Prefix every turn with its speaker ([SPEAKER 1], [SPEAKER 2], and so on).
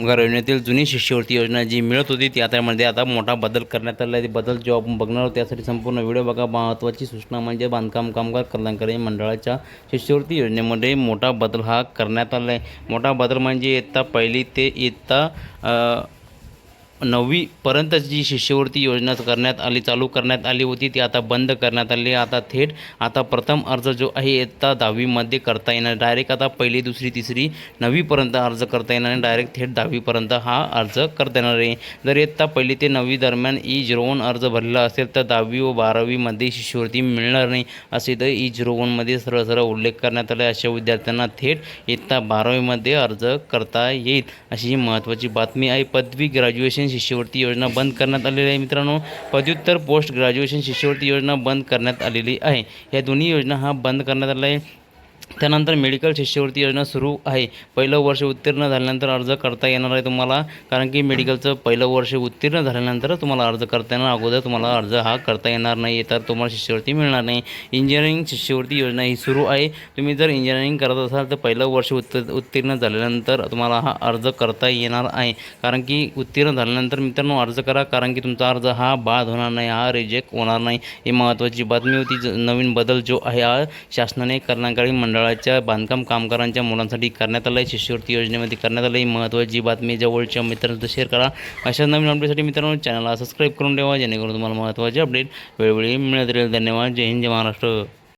[SPEAKER 1] कामगार योजनेतील जुनी शिष्यवृत्ती योजना जी मिळत होती त्यामध्ये आता मोठा बदल करण्यात आला आहे. बदल जो आपण बघणार आहोत त्यासाठी संपूर्ण व्हिडिओ बघा. महत्त्वाची सूचना म्हणजे बांधकाम कामगार कल्याणकारी मंडळाच्या शिष्यवृत्ती योजनेमध्ये मोठा बदल हा करण्यात आला आहे. मोठा बदल म्हणजे इयत्ता पहिली ते इयत्ता 9वी पर्यंत जी शिष्यवृत्ती योजना चालू करण्यात आली होती ती आता बंद करण्यात आली. आता प्रथम अर्ज जो आहे इयत्ता 10वीमध्ये करता येणार. डायरेक्ट आता पहिली दुसरी तिसरी 9वीपर्यंत अर्ज करता येणार नाही, डायरेक्ट थेट 10वीपर्यंत हा अर्ज करता येणार आहे. जर इयत्ता पहिली ते 9वी दरम्यान E01 अर्ज भरलेला असेल तर 10वी व 12वीमध्ये शिष्यवृत्ती मिळणार नाही असे तर E01मध्ये सरळ उल्लेख करण्यात आला. अशा विद्यार्थ्यांना थेट इयत्ता 12वीमध्ये अर्ज करता येईल अशी ही महत्त्वाची बातमी आहे. पदवी ग्रॅज्युएशन शिष्यवृत्ती योजना बंद करण्यात आलेली आहे. मित्रांनो, पदव्युत्तर पोस्ट ग्रॅज्युएशन शिष्यवृत्ती योजना बंद करण्यात आलेली आहे. या दोन्ही योजना हा बंद करण्यात आल्या आहे. त्यानंतर मेडिकल शिष्यवृत्ती योजना सुरू आहे. पहिलं वर्ष उत्तीर्ण झाल्यानंतर अर्ज करता येणार आहे तुम्हाला, कारण की मेडिकलचं पहिलं वर्ष उत्तीर्ण झाल्यानंतर तुम्हाला अर्ज करता येणार, अगोदर तुम्हाला अर्ज हा करता येणार नाही, तर तुम्हाला शिष्यवृत्ती मिळणार नाही. इंजिनिअरिंग शिष्यवृत्ती योजना ही सुरू आहे. तुम्ही जर इंजिनिअरिंग करत असाल तर पहिलं वर्ष उत्तीर्ण झाल्यानंतर तुम्हाला हा अर्ज करता येणार आहे. कारण की उत्तीर्ण झाल्यानंतर मित्रांनो अर्ज करा, कारण की तुमचा अर्ज हा बाद होणार नाही, हा रिजेक्ट होणार नाही. ही महत्त्वाची बातमी होती. नवीन बदल जो आहे हा शासनाने कल्याणकारी मंडळाच्या बांधकाम कामगारांच्या मुलांसाठी करण्यात आलं आहे. शिष्यवृत्ती योजनेमध्ये करण्यात आलं आहे. महत्त्वाची बातमी जवळच्या मित्रांना शेअर करा. अशा नवीन अपडेटसाठी मित्रांनो चॅनलला सबस्क्राईब करून ठेवा, जेणेकरून तुम्हाला महत्त्वाचे अपडेट वेळोवेळी मिळत राहील. धन्यवाद. जय हिंद, जय महाराष्ट्र.